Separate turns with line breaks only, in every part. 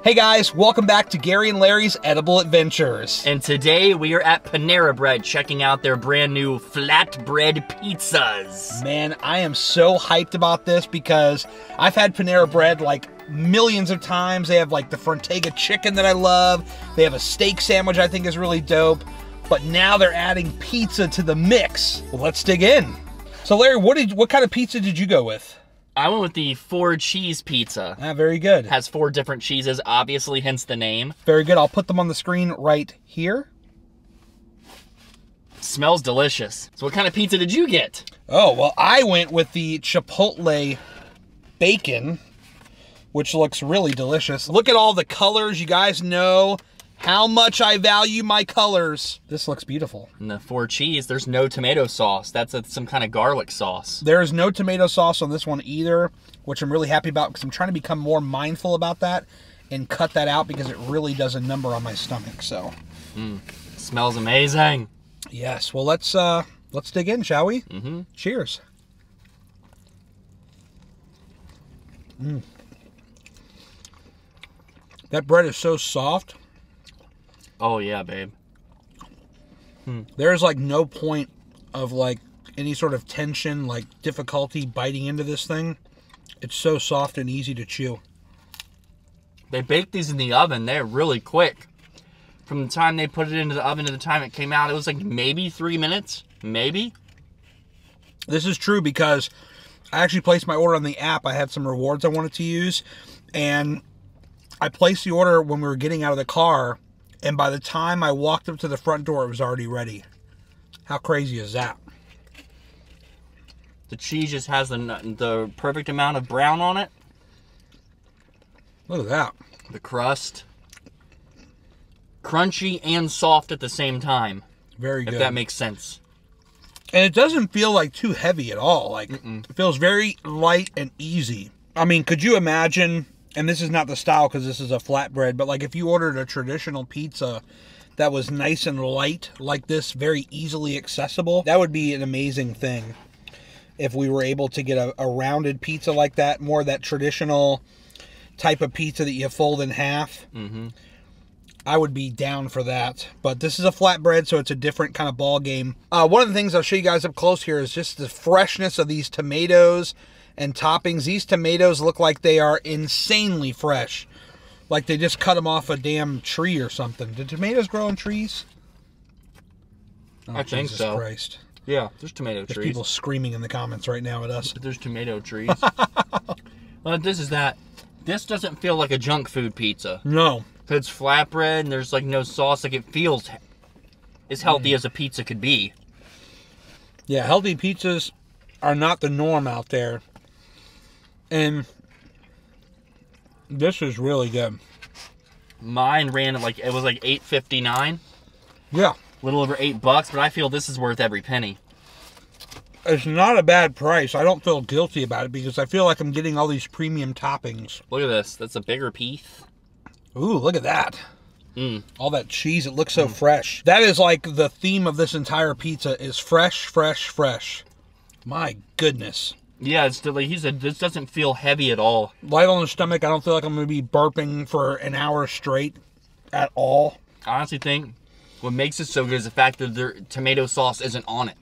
Hey guys, welcome back to Gary and Larry's Edible Adventures.
And today we are at Panera Bread checking out their brand new Flatbread Pizzas.
Man, I am so hyped about this because I've had Panera Bread like millions of times. They have like the Frontega chicken that I love. They have a steak sandwich I think is really dope. But now they're adding pizza to the mix. Well, let's dig in. So Larry, what kind of pizza did you go with?
I went with the 4-cheese pizza.
Ah, very good.
Has 4 different cheeses, obviously, hence the name.
Very good. I'll put them on the screen right here.
Smells delicious. So what kind of pizza did you get?
Oh, well, I went with the Chipotle bacon, which looks really delicious. Look at all the colors. You guys know how much I value my colors. This looks beautiful.
And the 4-cheese, there's no tomato sauce. That's some kind of garlic sauce.
There is no tomato sauce on this one either, which I'm really happy about because I'm trying to become more mindful about that and cut that out because it really does a number on my stomach. So,
Smells amazing.
yes. Well, let's dig in, shall we?
Mm-hmm.
Cheers. That bread is so soft.
Oh yeah, babe.
There's like no point of like any sort of tension, like difficulty biting into this thing. It's so soft and easy to chew.
They baked these in the oven. They're really quick. From the time they put it into the oven to the time it came out, it was like maybe 3 minutes. Maybe.
This is true because I actually placed my order on the app. I had some rewards I wanted to use, and I placed the order when we were getting out of the car, and by the time I walked up to the front door, it was already ready. How crazy is that?
The cheese just has the perfect amount of brown on it.
Look at that.
The crust. Crunchy and soft at the same time.
Very good.
If that makes sense.
And it doesn't feel like too heavy at all. Like, it feels very light and easy. I mean, could you imagine, and this is not the style because this is a flatbread, but like if you ordered a traditional pizza that was nice and light like this, very easily accessible, that would be an amazing thing. If we were able to get a rounded pizza like that, more that traditional type of pizza that you fold in half, I would be down for that. But this is a flatbread, so it's a different kind of ball game. One of the things I'll show you guys up close here is just the freshness of these tomatoes and toppings. These tomatoes look like they are insanely fresh. Like they just cut them off a damn tree or something. Do tomatoes grow on trees? Oh,
I think
Jesus
so.
Christ.
Yeah, there's tomato
There's
trees.
people screaming in the comments right now at us.
There's tomato trees. Well, this is that. This doesn't feel like a junk food pizza.
No.
It's flatbread and there's like no sauce. Like it feels as healthy as a pizza could be.
Yeah, healthy pizzas are not the norm out there. And this is really good.
Mine ran at it was like $8.59.
Yeah.
A little over $8, but I feel this is worth every penny.
It's not a bad price. I don't feel guilty about it because I feel like I'm getting all these premium toppings.
Look at this. That's a bigger piece.
Ooh, look at that. All that cheese, it looks so fresh. That is like the theme of this entire pizza is fresh, fresh, fresh. My goodness.
Yeah, it's like he said, this doesn't feel heavy at all.
Light on the stomach. I don't feel like I'm going to be burping for an hour straight at all.
I honestly think what makes it so good is the fact that their tomato sauce isn't on it.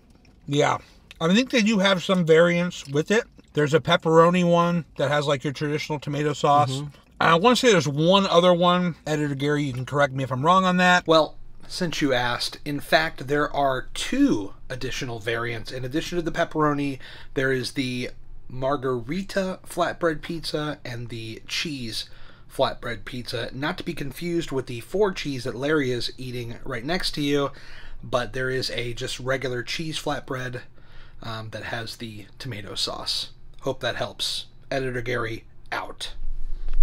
Yeah. I think they do have some variants with it. There's a pepperoni one that has like your traditional tomato sauce. I want to say there's one other one. Editor Gary, you can correct me if I'm wrong on that. Well, since you asked, in fact, there are 2 additional variants. In addition to the pepperoni, there is the margarita flatbread pizza and the cheese flatbread pizza. Not to be confused with the 4 cheese that Larry is eating right next to you, but there is a just regular cheese flatbread that has the tomato sauce. Hope that helps. Editor Gary out.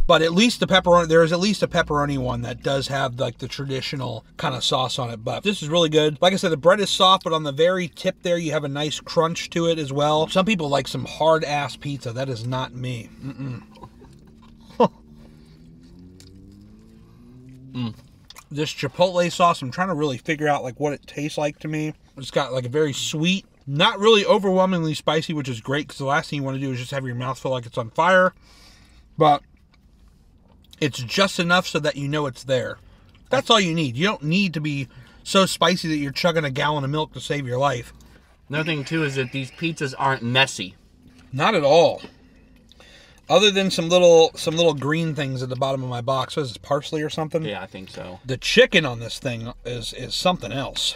But at least the pepperoni, there is at least a pepperoni one that does have like the traditional kind of sauce on it. But this is really good. Like I said, the bread is soft, but on the very tip there, you have a nice crunch to it as well. Some people like some hard ass pizza. That is not me. This Chipotle sauce, I'm trying to really figure out like what it tastes like to me. It's got like a very sweet, not really overwhelmingly spicy, which is great because the last thing you want to do is just have your mouth feel like it's on fire. But It's just enough so that you know it's there. That's all you need. You don't need to be so spicy that you're chugging a gallon of milk to save your life.
Another thing, too, is that these pizzas aren't messy.
Not at all. Other than some little green things at the bottom of my box. What is this, parsley or something?
Yeah, I think so.
The chicken on this thing is something else.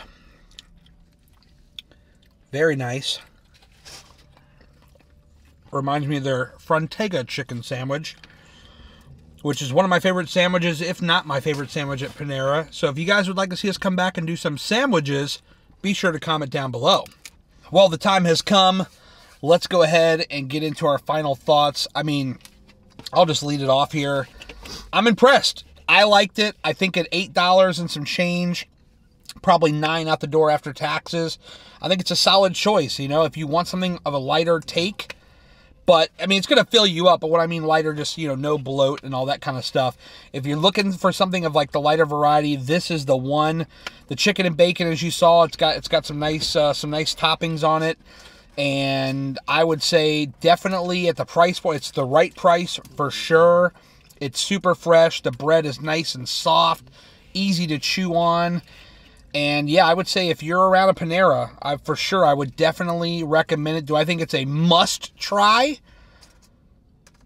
Very nice. Reminds me of their Frontega chicken sandwich, which is one of my favorite sandwiches, if not my favorite sandwich at Panera. So if you guys would like to see us come back and do some sandwiches, be sure to comment down below. Well, the time has come. Let's go ahead and get into our final thoughts. I mean, I'll just lead it off here. I'm impressed. I liked it. I think at $8 and some change, probably $9 out the door after taxes, I think it's a solid choice. You know, if you want something of a lighter take, but, I mean, it's going to fill you up. But what I mean lighter, just, you know, no bloat and all that kind of stuff. If you're looking for something of, like, the lighter variety, this is the one. The chicken and bacon, as you saw, it's got some nice toppings on it. And I would say definitely at the price point, it's the right price for sure. It's super fresh. The bread is nice and soft, easy to chew on. And yeah, I would say if you're around a Panera, for sure, I would definitely recommend it. Do I think it's a must try?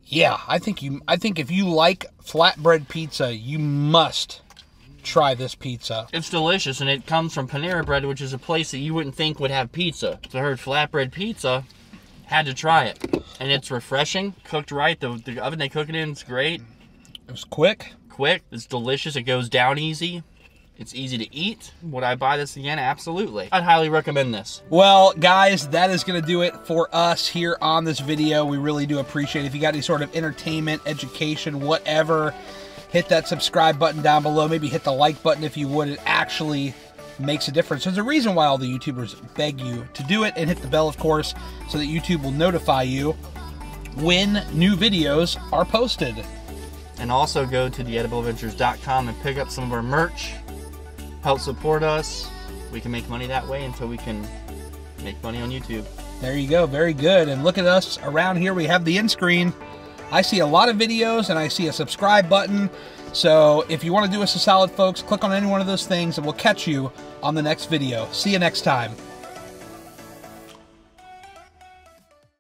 Yeah, I think if you like flatbread pizza, you must try this pizza.
It's delicious, and it comes from Panera Bread, which is a place that you wouldn't think would have pizza. So I heard flatbread pizza, had to try it. And it's refreshing, cooked right. The oven they cook it in is great.
It was quick.
Quick, it's delicious, it goes down easy. It's easy to eat. Would I buy this again? Absolutely. I'd highly recommend this.
Well, guys, that is going to do it for us here on this video. We really do appreciate it. If you got any sort of entertainment, education, whatever, hit that subscribe button down below. Maybe hit the like button if you would. It actually makes a difference. There's a reason why all the YouTubers beg you to do it. And hit the bell, of course, so that YouTube will notify you when new videos are posted.
And also go to theedibleadventures.com and pick up some of our merch. Help support us. We can make money that way until we can make money on YouTube.
There you go. Very good. And look at us around here. We have the end screen. I see a lot of videos and I see a subscribe button. So if you want to do us a solid, folks, click on any one of those things and we'll catch you on the next video. See you next time.